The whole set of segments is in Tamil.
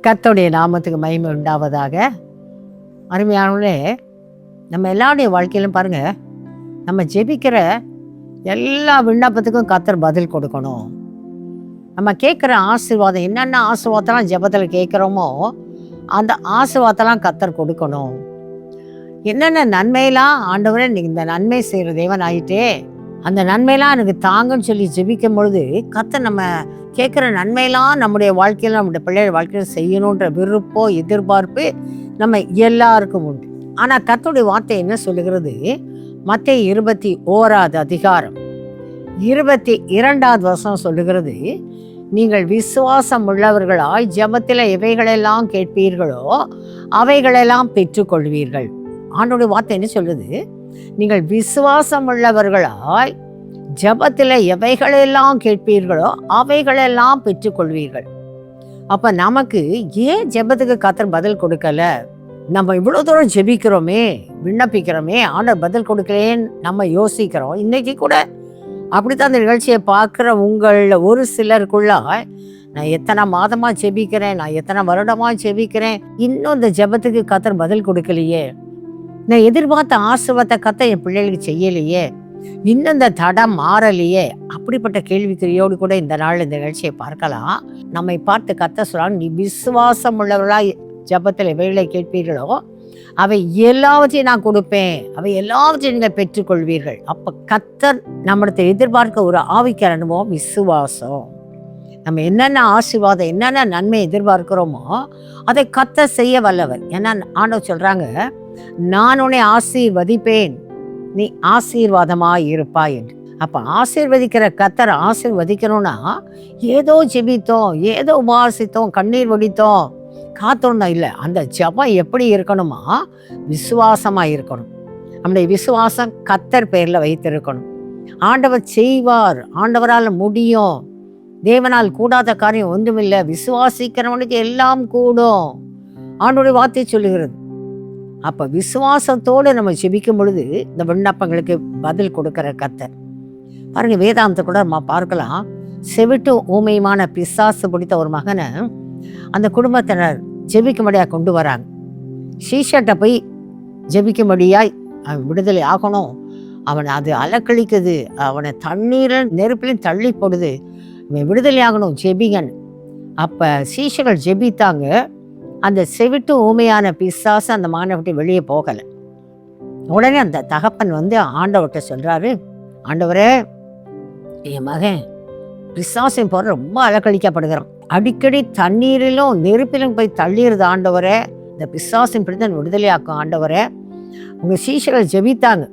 கர்த்தருடைய நாமத்துக்கு மகிமை உண்டாவதாக. அருமையானவர்களே, நம்ம எல்லாருடைய வாழ்க்கையிலும் பாருங்கள், நம்ம ஜெபிக்கிற எல்லா விண்ணப்பத்துக்கும் கர்த்தர் பதில் கொடுக்கணும். நம்ம கேட்குற ஆசீர்வாதம், என்னென்ன ஆசீர்வாதத்தெல்லாம் ஜெபத்தில் கேட்குறோமோ அந்த ஆசீர்வாதத்தெல்லாம் கர்த்தர் கொடுக்கணும். என்னென்ன நன்மையெல்லாம் ஆண்டவரே நீங்கள் இந்த நன்மை செய்கிற தேவன் ஆகிட்டே, அந்த நன்மையெல்லாம் எனக்கு தாங்கன்னு சொல்லி ஜெபிக்கும் பொழுது கர்த்தர் நம்ம கேட்குற நன்மையெல்லாம் நம்முடைய வாழ்க்கையில், நம்முடைய பிள்ளைகள் வாழ்க்கையில் செய்யணுன்ற விருப்பம், எதிர்பார்ப்பு நம்ம எல்லாருக்கும் உண்டு. ஆனால் கர்த்தருடைய வார்த்தை என்ன சொல்லுகிறது? மத்தேயு 21 அதிகாரம் 22 வசனம் சொல்லுகிறது, நீங்கள் விசுவாசம் உள்ளவர்களாய் ஜெபத்தில் எவைகளெல்லாம் கேட்பீர்களோ அவைகளெல்லாம் பெற்றுக்கொள்வீர்கள். ஆண்டவருடைய வார்த்தை என்ன சொல்லுது? நீங்கள் விசுவாசம் உள்ளவர்களாய் ஜெபத்தில் எவைகளெல்லாம் கேட்பீர்களோ அவைகளெல்லாம் பெற்றுக்கொள்வீர்கள். அப்போ நமக்கு ஏன் ஜெபத்துக்கு கர்த்தர் பதில் கொடுக்கல? நம்ம இவ்வளோ தூரம் ஜெபிக்கிறோமே, விண்ணப்பிக்கிறோமே, ஆண்டவர் பதில் கொடுக்கலேன்னு நம்ம யோசிக்கிறோம். இன்னைக்கு கூட அப்படித்தான் அந்த நிகழ்ச்சியை பார்க்குற உங்களில் ஒரு சிலருக்குள்ள, நான் எத்தனை மாதமாக ஜெபிக்கிறேன், நான் எத்தனை வருடமாக ஜெபிக்கிறேன், இன்னும் இந்த ஜெபத்துக்கு கர்த்தர் பதில் கொடுக்கலையே, நான் எதிர்பார்த்த ஆசீர்வாதத்தை கர்த்தர் என் பிள்ளைகளுக்கு செய்யலையே, இன்னும் இந்த தடம் மாறலையே, அப்படிப்பட்ட கேள்விக்குறியோடு கூட இந்த நாள் இந்த நிகழ்ச்சியை பார்க்கலாம். நம்மை பார்த்து கர்த்தர் சொல்றாங்க, நீ விசுவாசம் உள்ளவர்களாய் ஜெபத்தில் எவைகளை கேட்பீர்களோ அவை எல்லாவற்றையும் நான் கொடுப்பேன், அவை எல்லாவற்றையும் நீங்கள் பெற்றுக்கொள்வீர்கள். அப்போ கர்த்தர் நம்மளத்தை எதிர்பார்க்க ஒரு ஆவிக்கிற அனுபவம் விசுவாசம். நம்ம என்னென்ன ஆசீர்வாதம், என்னென்ன நன்மை எதிர்பார்க்கிறோமோ அதை கர்த்தர் செய்ய வல்லவர். ஏன்னா ஆண்டவர் சொல்கிறாங்க, நான் உன்னை ஆசீர்வதிப்பேன், நீ ஆசீர்வாதமாக இருப்பாய் என்று. அப்போ ஆசீர்வதிக்கிற கர்த்தர் ஆசீர்வதிக்கணும்னா ஏதோ ஜெபித்தோம், ஏதோ உபாசித்தோம், கண்ணீர் வடித்தோம், காத்தோன்னா இல்லை. அந்த ஜெபம் எப்படி இருக்கணுமா? விசுவாசமாக இருக்கணும். நம்முடைய விசுவாசம் கர்த்தர் பேரில் வைத்திருக்கணும். ஆண்டவர் செய்வார், ஆண்டவரால் முடியும், தேவனால் கூடாத காரியம் ஒன்றுமில்லை, விசுவாசிக்கிறவனுக்கு எல்லாம் கூடும், ஆண்டவருடைய வார்த்தை சொல்லுகிறது. அப்போ விசுவாசத்தோடு நம்ம ஜெபிக்கும் பொழுது இந்த விண்ணப்பங்களுக்கு பதில் கொடுக்குற கர்த்தர். பாருங்கள், வேதாந்தத்தை கூட நம்ம பார்க்கலாம். செவிட்டு ஊமையுமான பிசாசு பிடித்த ஒரு மகனை அந்த குடும்பத்தினர் ஜெபிக்கும்படியாக கொண்டு வராங்க. சீஷர்கிட்ட போய் ஜெபிக்கும்படியாய் அவன் விடுதலை ஆகணும், அவனை அது அலக்கழிக்குது, அவனை தண்ணீரில் நெருப்பிலையும் தள்ளி போடுது, அவன் விடுதலை ஆகணும், ஜெபிங்கன். அப்போ சீஷர்கள் ஜெபித்தாங்க. அந்த செவிட்டு ஊமையான பிசாசு அந்த மகனை விட்டு வெளியே போகலை. உடனே அந்த தகப்பன் ஆண்டவர்கிட்ட சொல்கிறாரு, ஆண்டவரே, என் மகன் பிசாசின் போற ரொம்ப அலக்கழிக்கப்படுகிறான், அடிக்கடி தண்ணீரிலும் நெருப்பிலும் போய் தள்ளிடுது ஆண்டவரே, இந்த பிசாசின் பிடித்த விடுதலையாக்கும் ஆண்டவரே. உங்கள் சீஷர்கள் ஜெபித்தாங்க,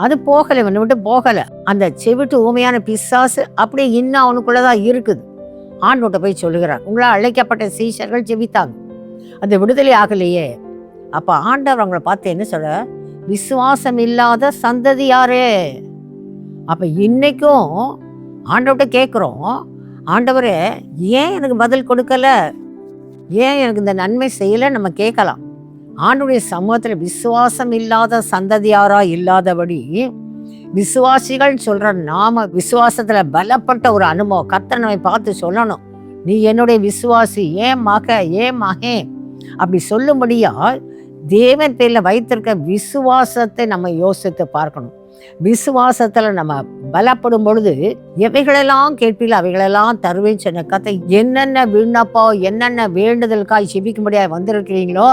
அது போகலை, இவனை விட்டு போகலை. அந்த செவிட்டு ஊமையான பிசாசு அப்படியே இன்னும் அவனுக்குள்ளதான் இருக்குது. ஆண்டவர்கிட்ட போய் சொல்லுகிறான், உங்களால் அழைக்கப்பட்ட சீஷர்கள் ஜெபித்தாங்க, அது விடுதலை ஆகலையே. அப்போ ஆண்டவர் அவங்களை பார்த்து என்ன சொல்ற? விசுவாசம் இல்லாத சந்ததியாரே. அப்போ இன்னைக்கும் ஆண்டவர்கிட்ட கேட்குறோம், ஆண்டவரே ஏன் எனக்கு பதில் கொடுக்கல, ஏன் எனக்கு இந்த நன்மை செய்யலை நம்ம கேட்கலாம். ஆண்டவருடைய சமூகத்தில் விசுவாசம் இல்லாத சந்ததியாரா இல்லாதபடி விசுவாசிகள் சொல்கிற நாம விசுவாசத்தில் பலப்பட்ட ஒரு அனுபவம் கர்த்தர் நம்மை பார்த்து சொல்லணும், நீ என்னுடைய விசுவாசி, ஏன் மக, ஏன் மகே, அப்படி சொல்லும்படியா தேவன் பேரில் வைத்திருக்க விசுவாசத்தை நம்ம யோசித்து பார்க்கணும். விசுவாசத்தில் நம்ம பலப்படும் பொழுது எவைகளெல்லாம் கேட்பீங்களோ அவைகளெல்லாம் தருவேன்னு சொன்ன கதை. என்னென்ன விண்ணப்பம், என்னென்ன வேண்டுதலுக்காய் ஜெபிக்கும்படியாக வந்திருக்கிறீங்களோ,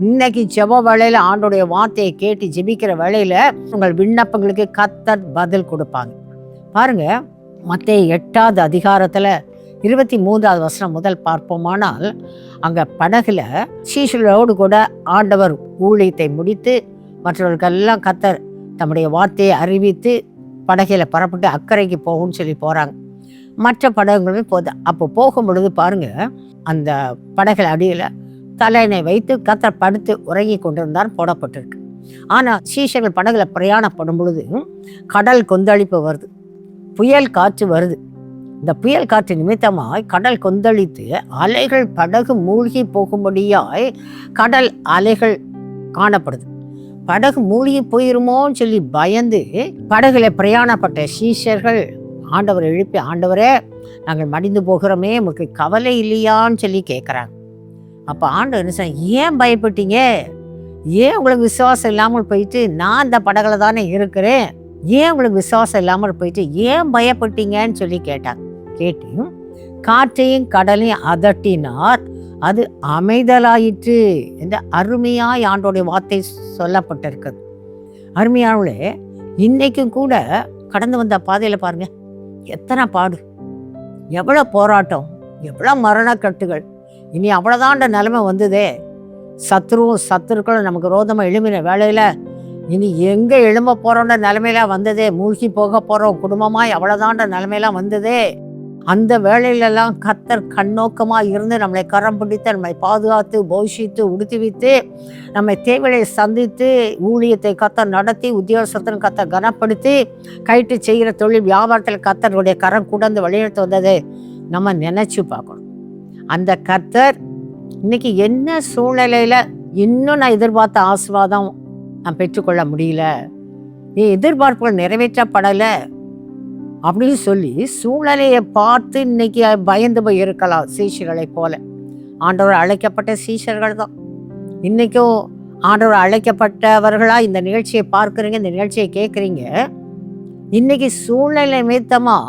இன்னைக்கு ஜெப வேளையில் ஆண்டோடைய வார்த்தையை கேட்டு ஜெபிக்கிற வேளையில் உங்கள் விண்ணப்பங்களுக்கு கர்த்தர் பதில் கொடுப்பாங்க. பாருங்க, மத்தேயு 8 அதிகாரத்தில் 23 வசனம் முதல் பார்ப்போமானால், அங்கே படகுல சீஷர்களோடு கூட ஆண்டவர் ஊழியத்தை முடித்து மற்றவர்களுக்கெல்லாம் கர்த்தர் தம்முடைய வார்த்தையை அறிவித்து படகையில் புறப்பட்டு அக்கறைக்கு போகும்னு சொல்லி போகிறாங்க. மற்ற படகுகளுமே போகுது. அப்போ போகும் பொழுது பாருங்க, அந்த படகுல அடியில் தலையணை வைத்து கர்த்தர் படுத்து உறங்கி கொண்டிருந்தார் போடப்பட்டிருக்கு. ஆனால் சீஷர்கள் படகுல பிரயாணப்படும் பொழுது கடல் கொந்தளிப்பு வருது, புயல் காற்று வருது. இந்த புயல் காற்று நிமித்தமாய் கடல் கொந்தளித்து அலைகள் படகு மூழ்கி போகும்படியாய் கடல் அலைகள் காணப்படுது. படகு மூழ்கி போயிருமோன்னு சொல்லி பயந்து படகுல பிரயாணப்பட்ட சீஷர்கள் ஆண்டவர் எழுப்பி, ஆண்டவரே நாங்கள் மடிந்து போகிறோமே, உங்களுக்கு கவலை இல்லையான்னு சொல்லி கேட்குறாங்க. அப்போ ஆண்டவர் என்ன சொன்னார், ஏன் பயப்பட்டீங்க? ஏன் உங்களுக்கு விசுவாசம் இல்லாமல் போயிட்டு? நான் இந்த படகுல தானே இருக்கிறேன், ஏன் உங்களுக்கு விசுவாசம் இல்லாமல் போயிட்டு ஏன் பயப்பட்டீங்கன்னு சொல்லி கேட்டாங்க. கேட்டு காற்றையும் கடலையும் அதட்டினார், அது அமைதலாயிற்று என்ற அருமையாய் ஆண்டோடைய வார்த்தை சொல்லப்பட்டிருக்குது. அருமையானவளே, இன்னைக்கும் கூட கடந்து வந்த பாதையில் பாருங்க, எத்தனை பாடு, எவ்வளோ போராட்டம், எவ்வளோ மரணக்கட்டுகள். இனி அவ்வளோதான்ற நிலைமை வந்ததே. சத்துருக்களும் நமக்கு ரோதமாக எழுமின வேலையில் இனி எங்கே எழும்ப போகிறோன்ற நிலைமையில வந்ததே. மூழ்கி போக போகிறோம் குடும்பமாய் அவ்வளோதான்ற நிலைமையெல்லாம் வந்ததே. அந்த வேளையிலெல்லாம் கர்த்தர் கண்ணோக்கமாக இருந்து நம்மளை கரம் பிடித்து நம்மை பாதுகாத்து போஷித்து உடுத்திவித்து நம்மை தேவையை சந்தித்து ஊழியத்தை கர்த்தர் நடத்தி உத்தியோகஸ்தன் கர்த்தர் கனப்படுத்தி கைட்டு செய்கிற தொழில் வியாபாரத்தில் கர்த்தருடைய கரம் கூடந்து வழிநடத்தி வந்ததை நம்ம நினச்சி பார்க்கணும். அந்த கர்த்தர் இன்னைக்கு என்ன சூழ்நிலையில் இன்னும் நான் எதிர்பார்த்த ஆசீர்வாதம் நான் பெற்றுக்கொள்ள முடியல, என் எதிர்பார்ப்புகள் நிறைவேற்றப்படலை அப்படின்னு சொல்லி சூழ்நிலையை பார்த்து இன்னைக்கு பயந்து போய் இருக்கலாம். சீஷர்களை போல ஆண்டவர் அழைக்கப்பட்ட சீஷர்கள் தான் இன்னைக்கும் ஆண்டவர் அழைக்கப்பட்டவர்களா இந்த நிகழ்ச்சியை பார்க்குறீங்க, இந்த நிகழ்ச்சியை கேட்குறீங்க. இன்னைக்கு சூழ்நிலை நிமித்தமா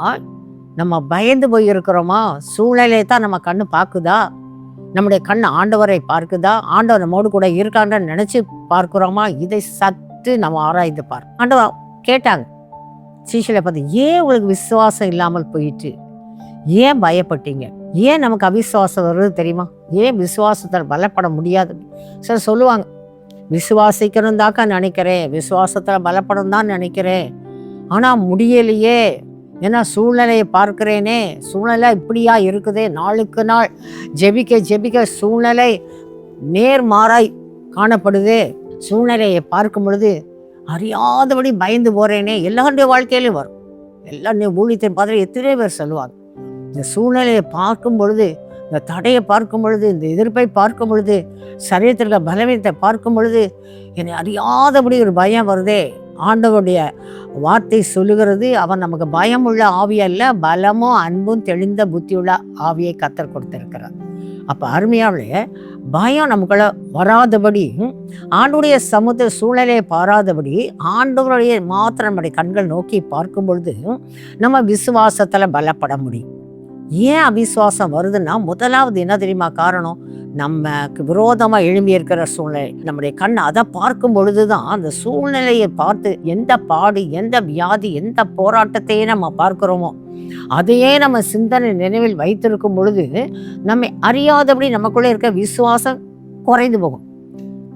நம்ம பயந்து போய் இருக்கிறோமா? சூழ்நிலையை தான் நம்ம கண்ணு பார்க்குதா? நம்முடைய கண் ஆண்டவரை பார்க்குதா? ஆண்டவர் நம்மோடு கூட இருக்கான்னு நினைச்சு பார்க்கிறோமா? இதை சற்று நம்ம ஆராய்ந்து ஆண்டவர் கேட்டாங்க சீஷலை பார்த்து, ஏன் உங்களுக்கு விசுவாசம் இல்லாமல் போயிட்டு? ஏன் பயப்பட்டீங்க? ஏன் நமக்கு அவிசுவாசம் வருது தெரியுமா? ஏன் விசுவாசத்தில் பலப்பட முடியாது? சார் சொல்லுவாங்க, விசுவாசிக்கணும் தாக்கா நினைக்கிறேன், விசுவாசத்தில் பலப்படும் தான் நினைக்கிறேன், ஆனால் முடியலையே, ஏன்னா சூழ்நிலையை பார்க்கிறேனே, சூழ்நிலை இப்படியா இருக்குதே, நாளுக்கு நாள் ஜெபிக்க சூழ்நிலை நேர்மாறாய் காணப்படுதே, சூழ்நிலையை பார்க்கும் பொழுது அறியாதபடி பயந்து போகிறேனே. எல்லாருடைய வாழ்க்கையிலையும் வரும். எல்லாம் ஊழியத்தை பார்த்து எத்தனை பேர் சொல்லுவாங்க, இந்த சூழ்நிலையை பார்க்கும் பொழுது, இந்த தடையை பார்க்கும் பொழுது, இந்த எதிர்ப்பை பார்க்கும் பொழுது, சரீரத்திற்கு பலவீனத்தை பார்க்கும் பொழுது என்னை அறியாதபடி ஒரு பயம் வருதே. ஆண்டவருடைய வார்த்தை சொல்லுகிறது, அவன் நமக்கு பயமுள்ள ஆவி அல்ல, பலமும் அன்பும் தெளிந்த புத்தியுள்ள ஆவியை கர்த்தர் கொடுத்திருக்கிறார். அப்போ அருமையாவே பயம் நமக்குள்ள வராதபடி, ஆண்டவருடைய சமுத்திர சூழ்நிலையை பாராதபடி ஆண்டவருடைய மாத்திரம் நம்முடைய கண்கள் நோக்கி பார்க்கும் பொழுது நம்ம விசுவாசத்தில் பலப்பட முடியும். ஏன் அவிசுவாசம் வருதுன்னா, முதலாவது என்ன தெரியுமா காரணம்? நமக்கு விரோதமாக எழும்பி இருக்கிற சூழ்நிலை. நம்முடைய கண் அதை பார்க்கும் பொழுதுதான் அந்த சூழ்நிலையை பார்த்து எந்த பாடு, எந்த வியாதி, எந்த போராட்டத்தையே நம்ம பார்க்கிறோமோ அதையே நம்ம சிந்தனை நினைவில் வைத்திருக்கும் பொழுது நம்மை அறியாதபடி நமக்குள்ளே இருக்க விசுவாசம் குறைந்து போகும்.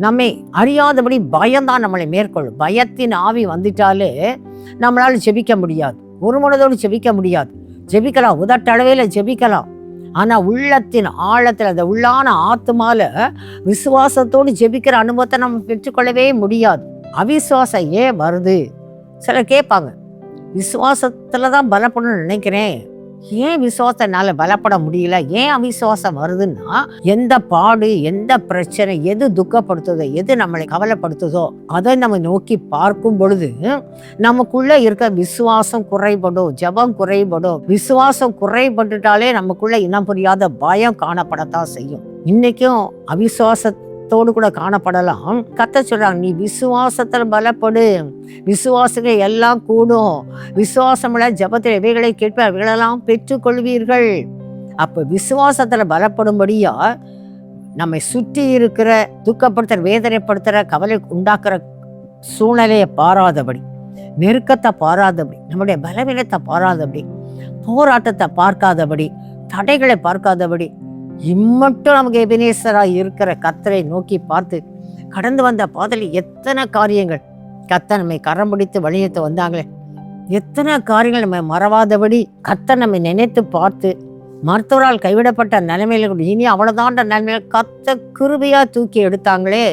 நம்மை அறியாதபடி பயம்தான் நம்மளை மேற்கொள்ளும். பயத்தின் ஆவி வந்துட்டாலே நம்மளால் ஜெபிக்க முடியாது, ஒரு மனதோடு ஜெபிக்க முடியாது. ஜெபிக்கலாம், உதட்டளவையில் ஜெபிக்கலாம், ஆனால் உள்ளத்தின் ஆழத்தில், அந்த உள்ளான ஆத்துமால விசுவாசத்தோடு ஜெபிக்கிற அனுபவத்தை நம்ம பெற்றுக்கொள்ளவே முடியாது. அவிசுவாசம் ஏன் வருது? சிலர் கேட்பாங்க, விசுவாசத்தில் தான் பலப்படணும்னு நினைக்கிறேன், ஏன் விசுவாசத்தினால பலப்பட முடியல? ஏன் அவிசுவாசம் வருதுன்னா, எந்த பாடு, எந்த பிரச்சனை, எது துக்கப்படுத்துதோ, எது நம்மளை கவலைப்படுத்துதோ அதை நம்ம நோக்கி பார்க்கும் பொழுது நமக்குள்ள இருக்க விசுவாசம் குறைபடும், ஜெபம் குறைபடும். விசுவாசம் குறைபட்டுட்டாலே நமக்குள்ள இனம் புரியாத பயம் காணப்படத்தான் செய்யும். இன்னைக்கும் அவிசுவாசத்தோடு கூட காணப்படலாம். கர்த்தர் சொல்றாங்க, நீ விசுவாசத்தில் பலப்படு, விசுவாசங்கள் எல்லாம் கூடும், விசுவாசமுள்ள ஜெபத்தில் எவைகளை கேட்ப அவைகளெல்லாம் பெற்றுக்கொள்வீர்கள். அப்போ விசுவாசத்தில் பலப்படும்படியா நம்மை சுற்றி இருக்கிற துக்கப்படுத்துற, வேதனைப்படுத்துகிற, கவலை உண்டாக்குற சூழ்நிலையை பாராதபடி, நெருக்கத்தை பாராதபடி, நம்முடைய பலவீனத்தை பாராதபடி, போராட்டத்தை பார்க்காதபடி, தடைகளை பார்க்காதபடி, இம்மட்டும் நமக்கு எபினேசராக இருக்கிற கர்த்தரை நோக்கி பார்த்து கடந்து வந்த பாதையில் எத்தனை காரியங்கள் கர்த்தர் நம்மை கரம் பிடித்து வழிநடத்தி வந்தாங்களே, எத்தனை காரியங்கள் நம்ம மறவாதபடி கர்த்தர் நம்மை நினைத்து பார்த்து, மருத்துவரால் கைவிடப்பட்ட நிலைமையில இனி அவ்வளோதான்ற நிலைமையில கர்த்தர் கிருபையா தூக்கி எடுத்தாங்களே,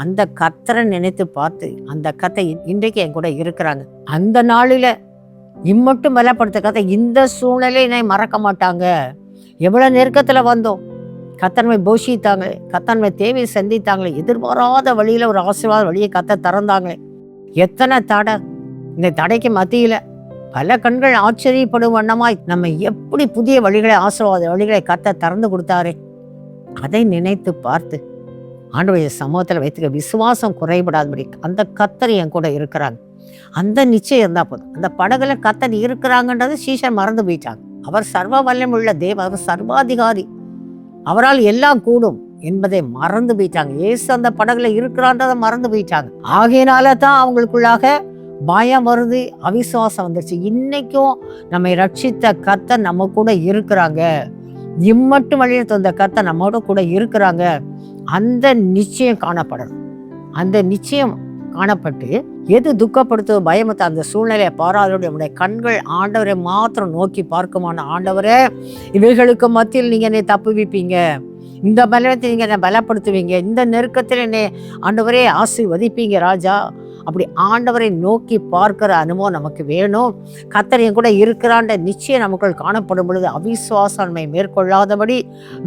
அந்த கர்த்தரை நினைத்து பார்த்து அந்த கர்த்தர் இன்றைக்கு என் கூட இருக்கிறாங்க. அந்த நாளில் இம்மட்டும் பலப்படுத்த கர்த்தர் இந்த சூழ்நிலையை மறக்க மாட்டாங்க. எவ்வளோ நெருக்கத்தில் வந்தோம், கர்த்தர் நம்மை போஷித்தாங்களே, கர்த்தர் நம்மை தேவையை சந்தித்தாங்களே, எதிர்பாராத வழியில் ஒரு ஆசீர்வாத வழியை கர்த்தர் திறந்தாங்களே. எத்தனை தடை, இந்த தடைக்கு மத்தியில் பல கண்கள் ஆச்சரியப்படும் வண்ணமாய் நம்ம எப்படி புதிய வழிகளை, ஆசீர்வாத வழிகளை கர்த்தர் திறந்து கொடுத்தாரே. அதை நினைத்து பார்த்து ஆண்டவருடைய சமூகத்தில் வைத்துக்க விசுவாசம் குறைபடாதபடி அந்த கர்த்தர் என் கூட இருக்கிறாங்க, அந்த நிச்சயம் இருந்தால் போதும். அந்த படகுல கர்த்தர் இருக்கிறாங்கன்றது சீஷர் மறந்து போயிட்டாங்க. அவர் சர்வ வல்லமுள்ள தேவன், அவர் சர்வாதிகாரி, அவரால் எல்லாம் கூடும் என்பதை மறந்து போயிட்டாங்க. இயேசு அந்த படகுல இருக்கிறான்றதை மறந்து போயிட்டாங்க. ஆகையினால தான் அவங்களுக்குள்ளாக பயம் வருது, அவிசுவாசம் வந்துருச்சு. இன்னைக்கும் நம்மை ரட்சித்த கர்த்தர் நம்ம கூட இருக்கிறாங்க, இம்மட்டும் வழியில் தந்த கர்த்தர் நம்மோட கூட இருக்கிறாங்க. அந்த நிச்சயம் காணப்படணும். அந்த நிச்சயம் காணப்பட்டு எது துக்கப்படுத்தோ பயமத்த அந்த சூழ்நிலையை பாராதோடு நம்முடைய கண்கள் ஆண்டவரை மாத்திரம் நோக்கி பார்க்குமான, ஆண்டவரே இவைகளுக்கு மத்தியில் நீங்க என்னை தப்புவிப்பீங்க, இந்த பலத்தை நீங்க என்னை பலப்படுத்துவீங்க, இந்த நெருக்கத்தில் என்னை ஆண்டவரே ஆசீர்வதிப்பீங்க ராஜா. அப்படி ஆண்டவரை நோக்கி பார்க்கிற அனுபவம் நமக்கு வேணும். கர்த்தர் என் கூட இருக்கிறான்ற நிச்சயம் நமக்குள் காணப்படும் பொழுது அவிசுவாசம் நம்மை மேற்கொள்ளாதபடி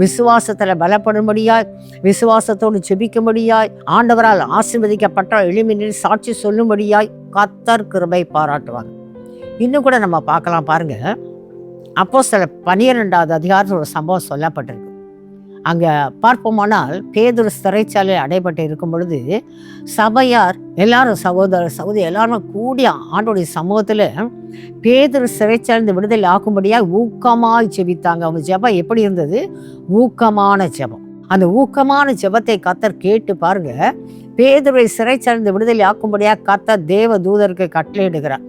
விசுவாசத்தில் பலப்படும்படியாய், விசுவாசத்தோடு செபிக்கும்படியாய், ஆண்டவரால் ஆசீர்வதிக்கப்பட்ட எளிமையில் சாட்சி சொல்லும்படியாய் கர்த்தர் கிருபை பாராட்டுவாங்க. இன்னும் கூட நம்ம பார்க்கலாம் பாருங்க. அப்போஸ்தலர் 12வது அதிகாரத்தில் ஒரு சம்பவம் சொல்லப்பட்டிருக்கு. அங்கே பார்ப்போமானால் பேதுரு சிறைச்சாலையில் அடைபட்டு இருக்கும் பொழுது சபையார் எல்லாரும் சகோதரி எல்லாரும் கூடிய ஆண்டோடைய சமூகத்தில் பேதுரு சிறைச்சாலை விடுதலை ஆக்கும்படியாக ஊக்கமாய் ஜெபித்தாங்க. அவங்க ஜெபம் எப்படி இருந்தது? ஊக்கமான ஜெபம். அந்த ஊக்கமான ஜெபத்தை கர்த்தர் கேட்டு பாருங்க, பேதுருவை சிறைச்சாலை விடுதலை ஆக்கும்படியாக கர்த்தர் தேவ தூதருக்கு கட்டளையிடுகிறார்.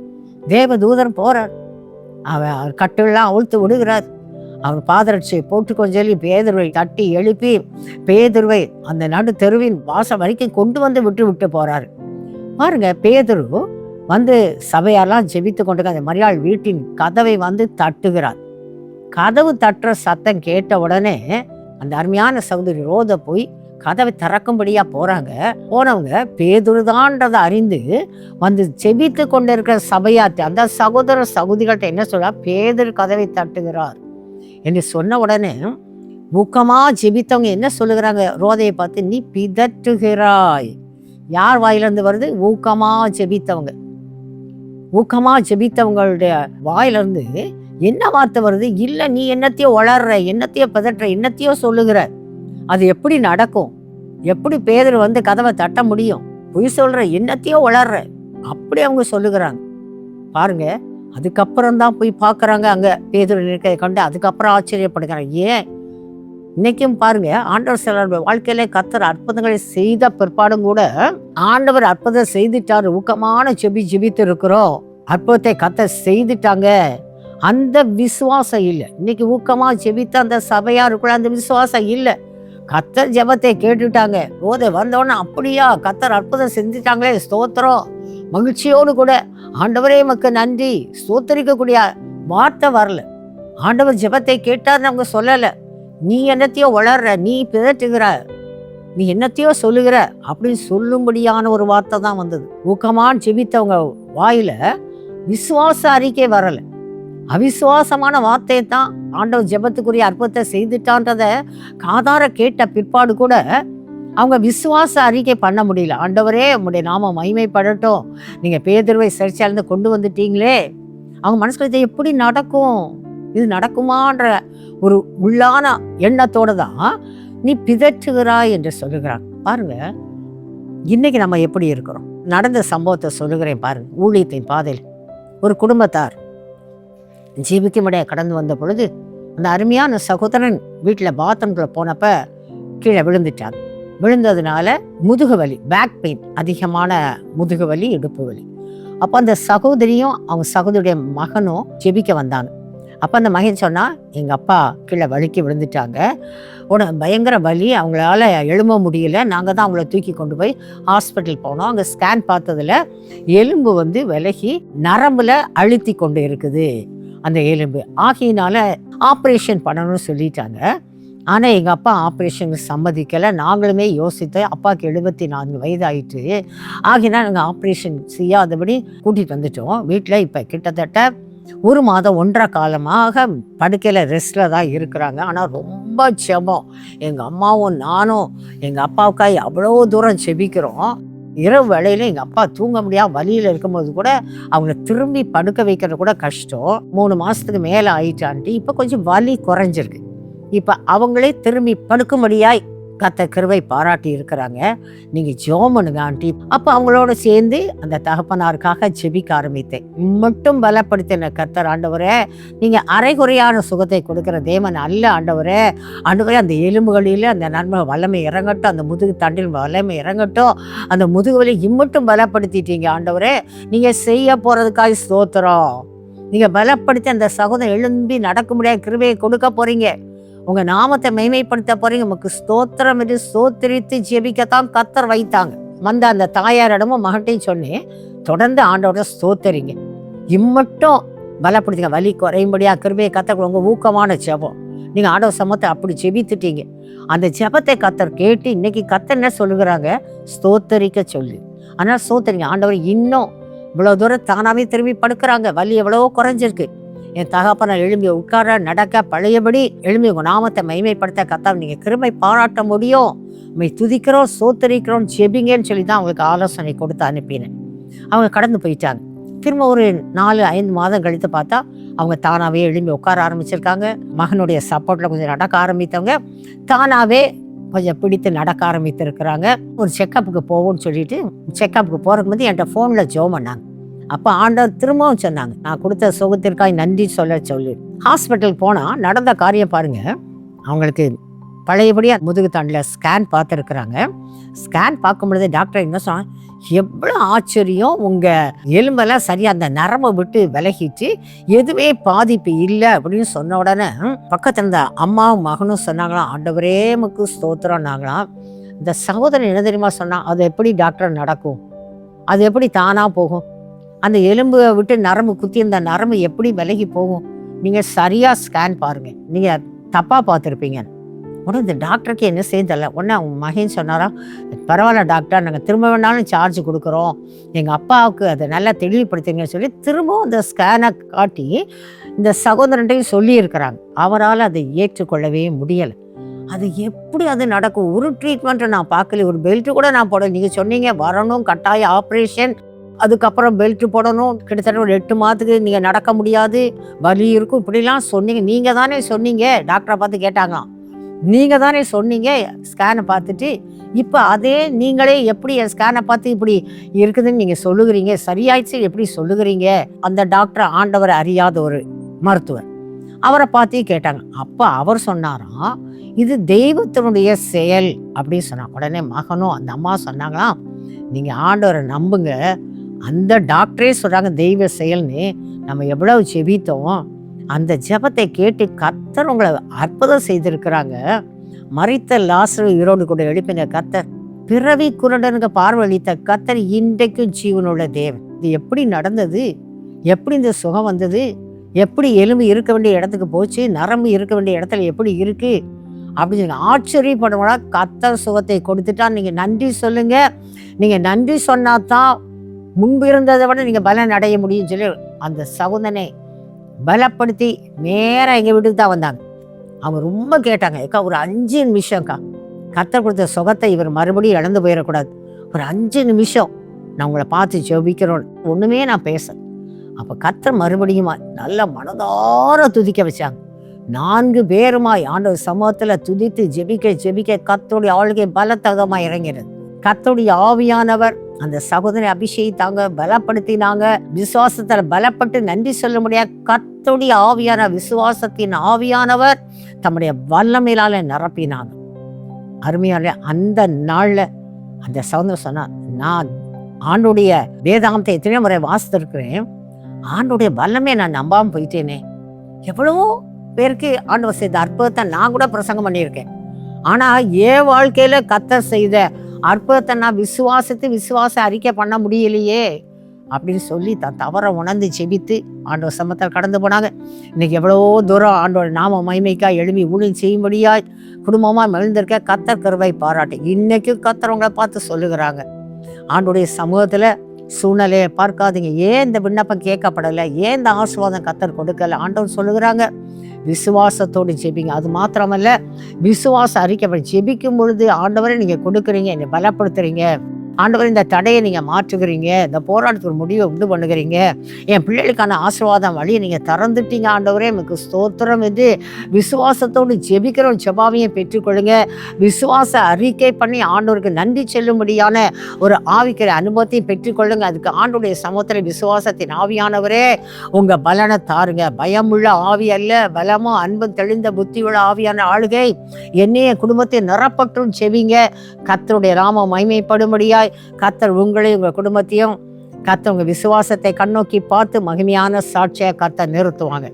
தேவ தூதர் போறார், அவர் கட்டெல்லாம் அவிழ்த்து விடுகிறார். அவர் பாதரட்சியை போட்டுக்கொண்டு சொல்லி பேதுருவை தட்டி எழுப்பி பேதுருவை அந்த நடு தெருவின் வாசல் வரைக்கும் கொண்டு வந்து விட்டு போறாரு. பாருங்க, பேதுரு வந்து சபையெல்லாம் ஜெபித்து கொண்டு அந்த மரியாள் வீட்டின் கதவை வந்து தட்டுகிறார். கதவு தட்டுற சத்தம் கேட்ட உடனே அந்த அருமையான சகோதரி ரோத போய் கதவை திறக்கும்படியா போறாங்க. போனவங்க பேதுருதான்றதை அறிந்து வந்து ஜெபித்து கொண்டு இருக்கிற சபையாத்து அந்த சகோதர சகோதரிகள்கிட்ட என்ன சொல்றா? பேதுரு கதவை தட்டுகிறார் என்று சொன்ன உடனே ஊக்கமா ஜெபித்தவங்க என்ன சொல்லுகிறாங்க? ரோதையை பார்த்து, நீ பிதற்றுகிறாய். யார் வாயிலிருந்து வருது? ஊக்கமா ஜெபித்தவங்க. ஊக்கமா ஜெபித்தவங்களுடைய வாயிலிருந்து என்ன வார்த்தை வருது? இல்லை, நீ என்னத்தையோ வளர்ற, என்னத்தையோ பிதற்ற, என்னத்தையோ சொல்லுகிற. அது எப்படி நடக்கும்? எப்படி பேதுரு வந்து கதவை தட்ட முடியும்? பொய் சொல்ற, என்னத்தையோ வளர்ற, அப்படி அவங்க சொல்லுகிறாங்க. பாருங்க, அதுக்கப்புறம் தான் போய் பார்க்குறாங்க அங்கே பேதுரு இருக்கிறதை கண்டு. அதுக்கப்புறம் ஆச்சரியப்படுகிறாங்க. ஏன் இன்னைக்கும் பாருங்க, ஆண்டவர் சிலருடைய வாழ்க்கையில கர்த்தர் அற்புதங்களை செய்த பிற்பாடும் கூட ஆண்டவர் அற்புதம் செய்துட்டாரு. ஊக்கமான ஜெபித்து இருக்கிறோம், அற்புதத்தை கர்த்தர் செய்துட்டாங்க. அந்த விசுவாசம் இல்லை. இன்னைக்கு ஊக்கமா ஜெபித்த அந்த சபையாருக்குள்ள அந்த விசுவாசம் இல்லை. கர்த்தர் ஜெபத்தை கேட்டுட்டாங்க. ரோதை வந்தோடனே அப்படியா கர்த்தர் அற்புதம் செஞ்சுட்டாங்களே, ஸ்தோத்திரம், மகிழ்ச்சியோடு கூட ஆண்டவரே மக்கு நன்றி ஸ்தோத்தரிக்கக்கூடிய வார்த்தை வரல. ஆண்டவர் ஜெபத்தை கேட்டார்னு அவங்க சொல்லலை. நீ என்னத்தையோ வளர்ற, நீ பிதற்றுகிற, நீ என்னத்தையோ சொல்லுகிற அப்படின்னு சொல்லும்படியான ஒரு வார்த்தை தான் வந்தது. ஊக்கமான ஜெபித்தவங்க வாயில விசுவாச அறிக்கை வரலை. அவிசுவாசமான வார்த்தையை தான் ஆண்டவர் ஜெபத்துக்குரிய அற்புதத்தை செய்துட்டான்றத காதார கேட்ட பிற்பாடு கூட அவங்க விசுவாச அறிக்கை பண்ண முடியல. ஆண்டவரே உங்களுடைய நாமம் மகிமைப்படட்டும், நீங்கள் பேதுருவை சிறைச்சாலையிலிருந்து கொண்டு வந்துட்டீங்களே. அவங்க மனசுக்குள்ள எப்படி நடக்கும், இது நடக்குமான்ற ஒரு உள்ளான எண்ணத்தோடு தான் நீ பிதற்றுகிறாய் என்று சொல்லுகிறான். பாருங்க, இன்னைக்கு நம்ம எப்படி இருக்கிறோம்? நடந்த சம்பவத்தை சொல்லுகிறேன் பாருங்க. ஊழியத்தின் பாதையில் ஒரு குடும்பத்தார் ஜீவிக்க முடிய கடந்து வந்த பொழுது அந்த அருமையான சகோதரன் வீட்டில் பாத்ரூம்குள்ள போனப்ப கீழே விழுந்துட்டாங்க. விழுந்ததுனால முதுகு வலி, பேக் பெயின், அதிகமான முதுகு வலி, இடுப்பு வலி. அப்போ அந்த சகோதரியும் அவங்க சகோதரியுடைய மகனும் ஜெபிக்க வந்தாங்க. அப்போ அந்த மகன் சொன்னா, எங்கள் அப்பா கீழே வலிக்கு விழுந்துட்டாங்க, பயங்கர வலி, அவங்களால எழும்ப முடியல, நாங்கள் தான் அவங்கள தூக்கி கொண்டு போய் ஹாஸ்பிட்டல் போனோம். அங்கே ஸ்கேன் பார்த்ததுல எலும்பு வந்து விலகி நரம்புல அழுத்தி கொண்டு இருக்குது அந்த எலும்பு. ஆகையினால ஆப்ரேஷன் பண்ணணும்னு சொல்லிட்டாங்க. ஆனால் எங்கள் அப்பா ஆப்ரேஷனுக்கு சம்மதிக்கலை. நாங்களுமே யோசித்து, அப்பாவுக்கு 74 வயது ஆயிட்டு, ஆகினா நாங்கள் ஆப்ரேஷன் செய்யாதபடி கூட்டிகிட்டு வந்துட்டோம். வீட்டில் இப்போ கிட்டத்தட்ட 1 மாதம் 1.5 காலமாக படுக்கையில் ரெஸ்ட்டில் தான் இருக்கிறாங்க. ஆனால் ரொம்ப ஜெபம். எங்கள் அம்மாவும் நானும் எங்கள் அப்பாவுக்காக அவ்வளோ தூரம் ஜெபிக்கிறோம். இரவு வேளையில் எங்கள் அப்பா தூங்க முடியாமல் வலியில் இருக்கும்போது கூட அவங்கள திரும்பி படுக்க வைக்கிறது கூட கஷ்டம். 3 மாதத்துக்கு மேலே ஆயிட்டான்ட்டு இப்போ கொஞ்சம் வலி குறைஞ்சிருக்கு. இப்போ அவங்களே திரும்பி படுக்கும்படியாய் கர்த்தர் கிருபை பாராட்டி இருக்கிறாங்க. நீங்கள் ஜெபம் பண்ணுங்க ஆண்டி. அப்போ அவங்களோட சேர்ந்து அந்த தகப்பனாருக்காக ஜெபிக்க ஆரம்பித்தேன். மட்டும் பலப்படுத்தின கர்த்தர், ஆண்டவரே நீங்கள் அரைகுறையான சுகத்தை கொடுக்குற தேவன் அல்ல ஆண்டவரே. ஆண்டவரே அந்த எலும்புகளில் அந்த நன்மை வல்லமை இறங்கட்டும், அந்த முதுகு தண்டில் வல்லமை இறங்கட்டும், அந்த முதுகு வலி இம்மட்டும் பலப்படுத்திட்டீங்க ஆண்டவரே. நீங்கள் செய்ய போகிறதுக்காக ஸ்தோத்திரம். நீங்கள் பலப்படுத்தி அந்த சகோதரன் எழும்பி நடக்க முடியாத கிருபையை கொடுக்க போகிறீங்க. உங்கள் நாமத்தை மேன்மைப்படுத்த போகிறீங்க. உமக்கு ஸ்தோத்திரம் என்று ஸ்தோத்திரித்து ஜெபிக்கத்தான் கர்த்தர் வைத்தாங்க. வந்த அந்த தாயாரிடமும் மகட்டையும் சொன்னேன், தொடர்ந்து ஆண்டவரை ஸ்தோத்தரிங்க, இம்மட்டும் பலப்படுத்திங்க, வலி குறையும்படியாக கிருபையை கர்த்தர். உங்கள் ஊக்கமான ஜெபம், நீங்கள் ஆண்டவர் சமத்தை அப்படி ஜெபித்துட்டீங்க. அந்த ஜெபத்தை கர்த்தர் கேட்டு இன்னைக்கு கர்த்தர் என்ன சொல்லுகிறாங்க, ஸ்தோத்தரிக்க சொல்லு. ஆனால் ஸ்தோத்தரிங்க ஆண்டவர். இன்னும் இவ்வளோ தூரம் தானாகவே திரும்பி படுக்கிறாங்க. வலி எவ்வளவோ குறைஞ்சிருக்கு. என் தகப்பனை எழும்பி உட்கார நடக்க பழையபடி எழும்பி உங்கள் நாமத்தை மகிமைப்படுத்த கர்த்தர் நீங்கள் கிருபை பாராட்ட முடியும். உண்மை துதிக்கிறோம், சோத்தரிக்கிறோம், ஜெபிங்கன்னு சொல்லி தான் அவங்களுக்கு ஆலோசனை கொடுத்து அனுப்பினேன். அவங்க கடந்து போயிட்டாங்க. திரும்ப ஒரு 4-5 மாதம் கழித்து பார்த்தா அவங்க தானாகவே எழும்பி உட்கார ஆரம்பிச்சிருக்காங்க. மகனுடைய சப்போர்ட்டில் கொஞ்சம் நடக்க ஆரம்பித்தவங்க தானாகவே கொஞ்சம் பிடித்து நடக்க ஆரம்பித்திருக்கிறாங்க. ஒரு செக்கப்புக்கு போவோம்னு சொல்லிட்டு செக்கப்புக்கு போகிறதுக்கு வந்து என்கிட்ட ஃபோனில் ஜெபம் பண்ணாங்க. அப்போ ஆண்டவர் திரும்பவும் சொன்னாங்க, நான் கொடுத்த சுகத்திற்காக நன்றி சொல்லி. ஹாஸ்பிட்டல் போனால் நடந்த காரியம் பாருங்கள். அவங்களுக்கு பழையபடியாக முதுகு தண்டில் ஸ்கேன் பார்த்துருக்குறாங்க. ஸ்கேன் பார்க்கும் பொழுது டாக்டர் என்ன சொன்னாங்க, எவ்வளோ ஆச்சரியம், உங்கள் எலும்பெல்லாம் சரியாக அந்த நரம்பை விட்டு விலகிட்டு எதுவுமே பாதிப்பு இல்லை அப்படின்னு சொன்ன உடனே பக்கத்தில் இருந்த அம்மாவும் மகனும் சொன்னாங்களாம், ஆண்டவரே உமக்கு ஸ்தோத்திரம்னாங்களாம். இந்த சகோதரன் என்ன தெரியுமா சொன்னான், அது எப்படி டாக்டர் நடக்கும், அது எப்படி தானாக போகும், அந்த எலும்பை விட்டு நரம்பு குத்தி அந்த நரம்பு எப்படி விலகி போகும், நீங்கள் சரியாக ஸ்கேன் பாருங்கள், நீங்கள் தப்பாக பார்த்துருப்பீங்க. உடனே இந்த டாக்டருக்கு என்ன செய்யல. உடனே அவங்க மகன் சொன்னாரா, பரவாயில்ல டாக்டர், நாங்கள் திரும்ப வேணாலும் சார்ஜ் கொடுக்குறோம், எங்கள் அப்பாவுக்கு அதை நல்லா தெளிவுபடுத்துங்கன்னு சொல்லி திரும்பவும் அந்த ஸ்கேனை காட்டி இந்த சகோதரன்ட்டையும் சொல்லியிருக்கிறாங்க. அவரால் அதை ஏற்றுக்கொள்ளவே முடியலை. அது எப்படி அது நடக்கும், ஒரு ட்ரீட்மெண்ட்டை நான் பார்க்கல, ஒரு பெல்ட்டு கூட நான் போடல. நீங்கள் சொன்னீங்க வரணும் கட்டாய ஆப்ரேஷன், அதுக்கப்புறம் பெல்ட் போடணும், கிட்டத்தட்ட ஒரு 8 மாதத்துக்கு நீங்கள் நடக்க முடியாது, வலி இருக்கும், இப்படிலாம் சொன்னீங்க. நீங்கள் தானே சொன்னீங்க, டாக்டரை பார்த்து கேட்டாங்க, நீங்கள் தானே சொன்னீங்க ஸ்கேனை பார்த்துட்டு, இப்போ அதே நீங்களே எப்படி என் ஸ்கேனை பார்த்து இப்படி இருக்குதுன்னு நீங்கள் சொல்லுகிறீங்க, சரியாயிடுச்சு எப்படி சொல்லுகிறீங்க. அந்த டாக்டர் ஆண்டவரை அறியாத ஒரு மருத்துவர், அவரை பார்த்து கேட்டாங்க. அப்போ அவர் சொன்னாராம், இது தெய்வத்தினுடைய செயல் அப்படின்னு சொன்னாங்க. உடனே மகனும் அந்த அம்மா சொன்னாங்களாம், நீங்கள் ஆண்டவரை நம்புங்க, அந்த டாக்டரே சொல்கிறாங்க தெய்வ செயல்னு, நம்ம எவ்வளவு ஜெபித்தோம், அந்த ஜெபத்தை கேட்டு கர்த்தர் உங்களை அற்புதம் செய்திருக்கிறாங்க. மரித்த லாசரு உயிரோடு கூட எழுப்பின கர்த்தர், பிறவி குருடனுக்கு பார்வையளித்த கர்த்தர் இன்றைக்கும் ஜீவனுள்ள தேவன். இது எப்படி நடந்தது, எப்படி இந்த சுகம் வந்தது, எப்படி எலும்பு இருக்க வேண்டிய இடத்துக்கு போச்சு, நரம்பு இருக்க வேண்டிய இடத்துல எப்படி இருக்கு அப்படின்னு ஆச்சரியப்படுவா. கர்த்தர் சுகத்தை கொடுத்துட்டா நீங்கள் நன்றி சொல்லுங்க. நீங்கள் நன்றி சொன்னாதான் முன்பு இருந்ததை விட நீங்கள் பலன் அடைய முடியும்னு சொல்லி அந்த சகோதரனை பலப்படுத்தி நேராக எங்கள் வீட்டுக்கு தான் வந்தாங்க. அவங்க ரொம்ப கேட்டாங்க, ஏக்கா ஒரு 5 நிமிஷம்க்கா, கர்த்தர் கொடுத்த சுகத்தை இவர் மறுபடியும் இழந்து போயிடக்கூடாது, ஒரு 5 நிமிஷம் நான் உங்களை பார்த்து ஜெபிக்கிறோம். ஒன்றுமே நான் பேச. அப்போ கர்த்தர் மறுபடியும் நல்ல மனதார துதிக்க வச்சாங்க. 4 பேருமாய் ஆண்டவர் சமூகத்தில் துதித்து ஜெபிக்க கர்த்தருடைய ஆளுகை பலத்தகமாக இறங்கிறது. கர்த்தருடைய ஆவியானவர் அந்த சகோதரனை அபிஷேகித்தாங்க, பலப்படுத்தினாங்க. விசுவாசத்தில் பலப்பட்டு நன்றி சொல்ல முடியாது. கர்த்தருடைய ஆவியான விசுவாசத்தின் ஆவியானவர் தம்முடைய வல்லமையிலால நிரப்பினாங்க. அருமையால அந்த நாள்ல அந்த சகோதரன் சொன்னார், நான் ஆண்டுடைய வேதாந்தத்தை எத்தனையோ முறை வாசித்திருக்கிறேன், ஆண்டுடைய வல்லமையை நான் நம்பாமல் போயிட்டேனே. எவ்வளவோ பேருக்கு ஆண்டவர் செய்த அற்புதத்தை நான் கூட பிரசங்கம் பண்ணியிருக்கேன். ஆனால் என் வாழ்க்கையில கர்த்தர் செய்த அற்புதத்தை நான் விசுவாச அறிக்கை பண்ண முடியலையே அப்படின்னு சொல்லி தான் தவற உணர்ந்து ஜெபித்து ஆண்டவர் சமத்தில் கடந்து போனாங்க. இன்னைக்கு எவ்வளோ தூரம் ஆண்டோட நாம மகிமைக்கா எழுப்பி ஊழியம் செய்யும்படியா குடும்பமாக மகிழ்ந்திருக்க கர்த்தர் கிருபை பாராட்டு. இன்னைக்கும் கர்த்தர் உங்களை பார்த்து சொல்லுகிறாங்க, ஆண்டோடைய சமூகத்தில் சூழ்நிலையை பார்க்காதீங்க, ஏன் இந்த விண்ணப்பம் கேட்கப்படலை, ஏன் இந்த ஆசீர்வாதம் கர்த்தர் கொடுக்கல. ஆண்டவர் சொல்லுகிறாங்க, விசுவாசத்தோடு ஜெபிங்க. அது மாத்திரமல்ல, விசுவாச அறிக்கை ஜெபிக்கும் பொழுது ஆண்டவரை நீங்கள் கொடுக்குறீங்க, என்னை பலப்படுத்துறீங்க, ஆண்டவர் இந்த தடையை நீங்கள் மாற்றுகிறீங்க, இந்த போராட்டத்துக்கு முடிவை உண்டு பண்ணுகிறீங்க, என் பிள்ளைகளுக்கான ஆசீர்வாதம் வழியை நீங்கள் திறந்துட்டீங்க ஆண்டவரே, எனக்கு ஸ்தோத்திரம் என்று விசுவாசத்தோடு ஜெபிக்கிறோம். ஜெபாவையும் பெற்றுக்கொள்ளுங்க. விசுவாச அறிக்கை பண்ணி ஆண்டவருக்கு நன்றி செல்லும்படியான ஒரு ஆவிக்கிற அனுபவத்தையும் பெற்றுக்கொள்ளுங்க. அதுக்கு ஆண்டவருடைய சமூகத்தில் விசுவாசத்தின் ஆவியானவரே உங்கள் பலனை தாருங்க. பயமுள்ள ஆவி அல்ல, பலமும் அன்பும் தெளிந்த புத்தியுள்ள ஆவியான ஆளுகை என்னைய குடும்பத்தை நிரப்பற்றும் செவிங்க. கர்த்தருடைய நாமம் மகிமைப்படும்படியாய் கர்த்தர் உங்களையும் உங்கள் குடும்பத்தையும் கர்த்தர் உங்கள் விசுவாசத்தை கண்ணோக்கி பார்த்து மகிமையான சாட்சியை கர்த்தர் நிறுத்துவாங்க.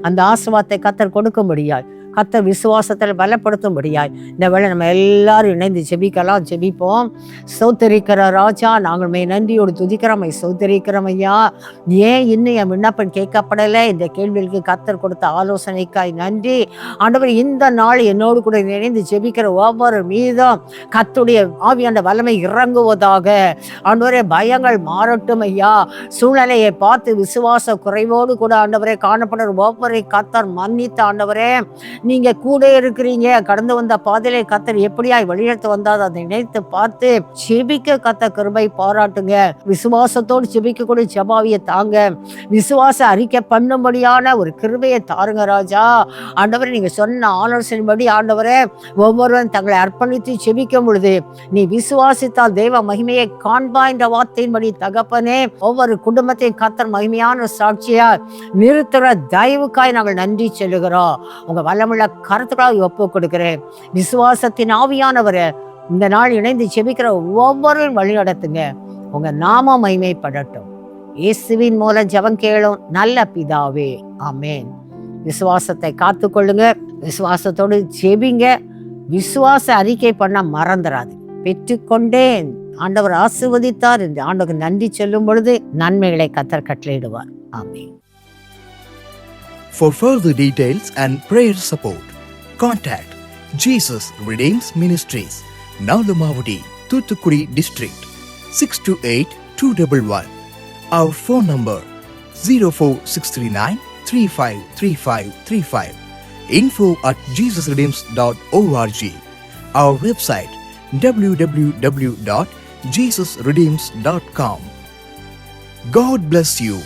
அந்த ஆசீர்வாதத்தை கர்த்தர் கொடுக்கும்படியாய் கர்த்தர் விசுவாசத்தில் பலப்படுத்தும்படியாய் இந்த வேளை நம்ம எல்லாரும் இணைந்து ஜெபிக்கலாம். ஜெபிப்போம். ஸ்தோத்திரிக்கிற ராஜா, நாங்கள் மை நன்றியோடு துதிக்கிறோம், ஸ்தோத்திரிக்கிறோம் ஐயா. ஏன் இன்னும் என் விண்ணப்பம் கேட்கப்படலை? இந்த கேள்விகளுக்கு கர்த்தர் கொடுத்த ஆலோசனைக்காய் நன்றி ஆண்டவர். இந்த நாள் என்னோடு கூட இணைந்து ஜெபிக்கிற ஒவ்வொரு மீதும் கர்த்தருடைய ஆவியான வல்லமை இறங்குவதாக. ஆண்டவரே, பயங்கள் மாறட்டும் ஐயா. சூழ்நிலையை பார்த்து விசுவாச குறைவோடு கூட ஆண்டவரே காணப்படுற ஒவ்வொரு கர்த்தர் மன்னித்த ஆண்டவரே, நீங்க கூட இருக்கிறீங்க. கடந்து வந்த பாதையிலே கர்த்தர் எப்படியாய் வழிநடத்த வந்தால் அதை நினைத்து பார்த்து ஜெபிக்க கர்த்தர் கிருபை பாராட்டுங்க. விசுவாசத்தோடு ஜெபிக்கக்கூடிய ஜெபாவியை தாங்க. விசுவாச அறிக்கை பண்ணும்படியான ஒரு கிருபையை தாருங்க ராஜா. ஆண்டவரே, நீங்க சொன்ன ஆலோசனைப்படி ஆண்டவரே ஒவ்வொருவரும் தங்களை அர்ப்பணித்து ஜெபிக்கும் பொழுது நீ விசுவாசித்தால் தெய்வ மகிமையை காண்பா என்ற வார்த்தையின்படி தகப்பனே ஒவ்வொரு குடும்பத்தையும் கர்த்தர் மகிமையான சாட்சியா நிறுத்துற தயவுக்காய் நாங்கள் நன்றி சொல்லுகிறோம். உங்க வல்லமுள்ள கருத்துக்களாக ஒப்பு கொடுக்கிறேன். விசுவாசத்தின் ஆவியானவரை இந்த நாள் இணைந்து ஜெபிக்கிற ஒவ்வொருவரும் வழி நடத்துங்க. உங்க நாம மகிமைப்படட்டும். இயேசுவின் மூலம் ஜெபம் கேளும் நல்ல பிதாவே, ஆமென். விசுவாசத்தை காத்துக்கொள்ளுங்க. விசுவாசத்தோடு ஜெபிங்க. விசுவாச அறிக்கை பண்ண மறந்துடாது. பெற்றுக்கொண்டேன், ஆண்டவர் ஆசீர்வதித்தார் என்று ஆண்டவருக்கு நன்றி சொல்லும் பொழுது நன்மைகளை கர்த்தர் கட்டளையிடுவார். ஆமென். For further details and prayer support, contact Jesus Redeems Ministries, Nalumavudi, Thuthukudi District, 628-211. Our phone number 04639 353535. info@jesusredeems.org. Our website www.jesusredeems.com. God bless you.